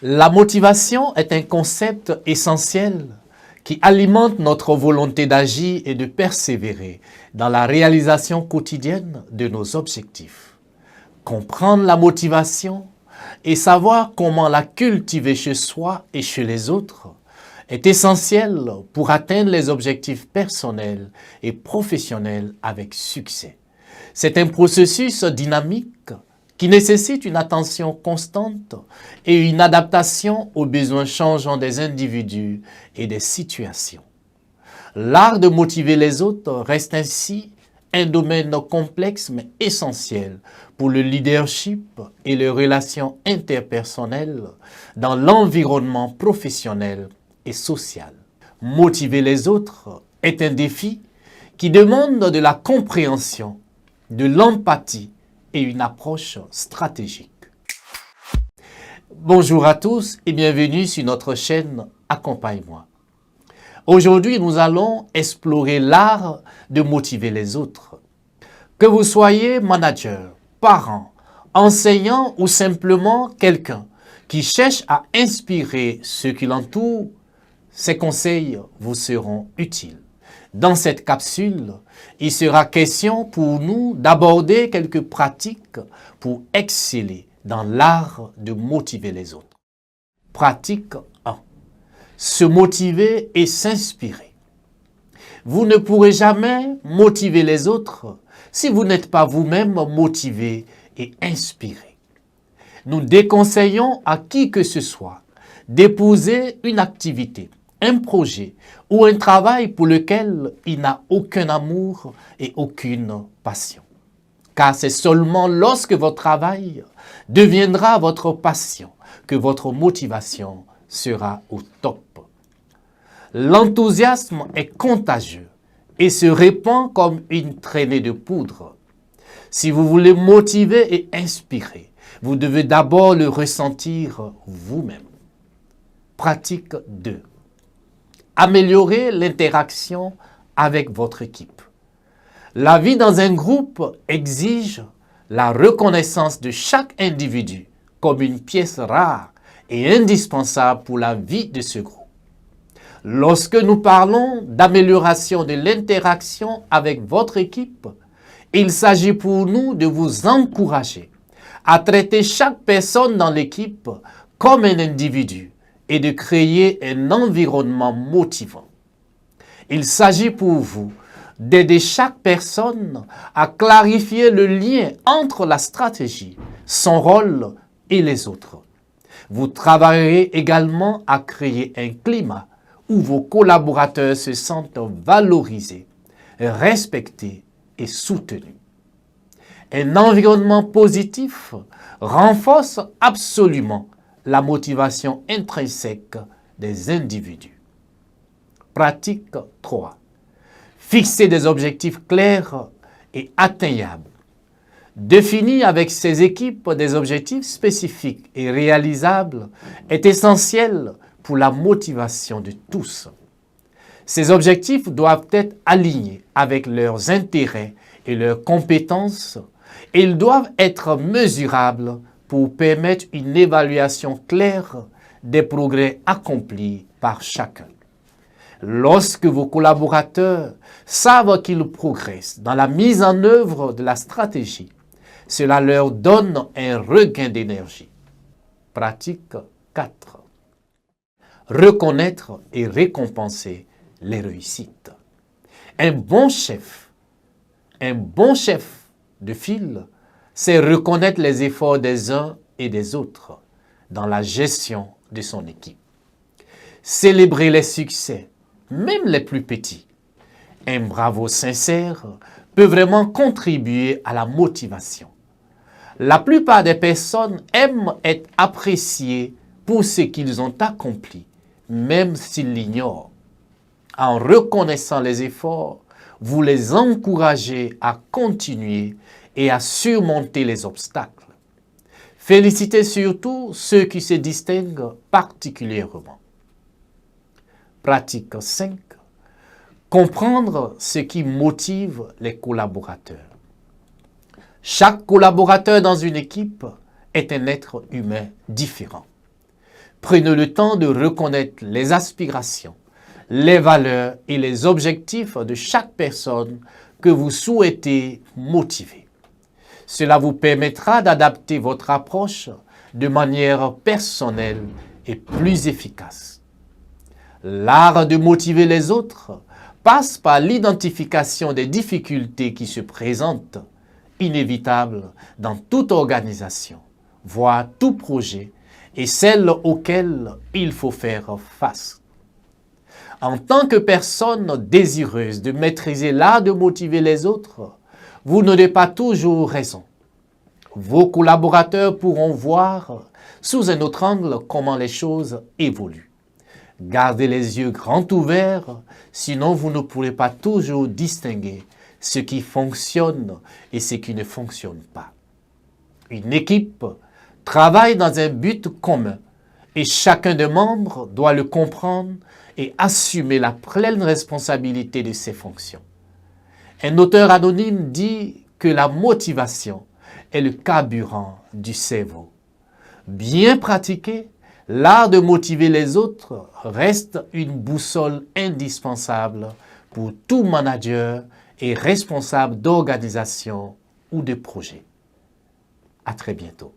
La motivation est un concept essentiel qui alimente notre volonté d'agir et de persévérer dans la réalisation quotidienne de nos objectifs. Comprendre la motivation et savoir comment la cultiver chez soi et chez les autres est essentiel pour atteindre les objectifs personnels et professionnels avec succès. C'est un processus dynamique qui nécessite une attention constante et une adaptation aux besoins changeants des individus et des situations. L'art de motiver les autres reste ainsi un domaine complexe mais essentiel pour le leadership et les relations interpersonnelles dans l'environnement professionnel et social. Motiver les autres est un défi qui demande de la compréhension, de l'empathie et une approche stratégique. Bonjour à tous et bienvenue sur notre chaîne Accompagne-moi. Aujourd'hui, nous allons explorer l'art de motiver les autres. Que vous soyez manager, parent, enseignant ou simplement quelqu'un qui cherche à inspirer ceux qui l'entourent, ces conseils vous seront utiles. Dans cette capsule, il sera question pour nous d'aborder quelques pratiques pour exceller dans l'art de motiver les autres. Pratique 1. Se motiver et s'inspirer. Vous ne pourrez jamais motiver les autres si vous n'êtes pas vous-même motivé et inspiré. Nous déconseillons à qui que ce soit d'épouser une activité, un projet ou un travail pour lequel il n'a aucun amour et aucune passion. Car c'est seulement lorsque votre travail deviendra votre passion que votre motivation sera au top. L'enthousiasme est contagieux et se répand comme une traînée de poudre. Si vous voulez motiver et inspirer, vous devez d'abord le ressentir vous-même. Pratique 2. Améliorer l'interaction avec votre équipe. La vie dans un groupe exige la reconnaissance de chaque individu comme une pièce rare et indispensable pour la vie de ce groupe. Lorsque nous parlons d'amélioration de l'interaction avec votre équipe, il s'agit pour nous de vous encourager à traiter chaque personne dans l'équipe comme un individu et de créer un environnement motivant. Il s'agit pour vous d'aider chaque personne à clarifier le lien entre la stratégie, son rôle et les autres. Vous travaillerez également à créer un climat où vos collaborateurs se sentent valorisés, respectés et soutenus. Un environnement positif renforce absolument la motivation intrinsèque des individus. Pratique 3. Fixer des objectifs clairs et atteignables. Définir avec ses équipes des objectifs spécifiques et réalisables est essentiel pour la motivation de tous. Ces objectifs doivent être alignés avec leurs intérêts et leurs compétences et ils doivent être mesurables pour permettre une évaluation claire des progrès accomplis par chacun. Lorsque vos collaborateurs savent qu'ils progressent dans la mise en œuvre de la stratégie, cela leur donne un regain d'énergie. Pratique 4. Reconnaître et récompenser les réussites. Un bon chef de file, c'est reconnaître les efforts des uns et des autres dans la gestion de son équipe. Célébrer les succès, même les plus petits. Un bravo sincère peut vraiment contribuer à la motivation. La plupart des personnes aiment être appréciées pour ce qu'ils ont accompli, même s'ils l'ignorent. En reconnaissant les efforts, vous les encouragez à continuer et à surmonter les obstacles. Félicitez surtout ceux qui se distinguent particulièrement. Pratique 5. Comprendre ce qui motive les collaborateurs. Chaque collaborateur dans une équipe est un être humain différent. Prenez le temps de reconnaître les aspirations, les valeurs et les objectifs de chaque personne que vous souhaitez motiver. Cela vous permettra d'adapter votre approche de manière personnelle et plus efficace. L'art de motiver les autres passe par l'identification des difficultés qui se présentent, inévitables dans toute organisation, voire tout projet, et celles auxquelles il faut faire face. En tant que personne désireuse de maîtriser l'art de motiver les autres, vous n'aurez pas toujours raison. Vos collaborateurs pourront voir sous un autre angle comment les choses évoluent. Gardez les yeux grands ouverts, sinon vous ne pourrez pas toujours distinguer ce qui fonctionne et ce qui ne fonctionne pas. Une équipe travaille dans un but commun et chacun des membres doit le comprendre et assumer la pleine responsabilité de ses fonctions. Un auteur anonyme dit que la motivation est le carburant du cerveau. Bien pratiqué, l'art de motiver les autres reste une boussole indispensable pour tout manager et responsable d'organisation ou de projet. À très bientôt.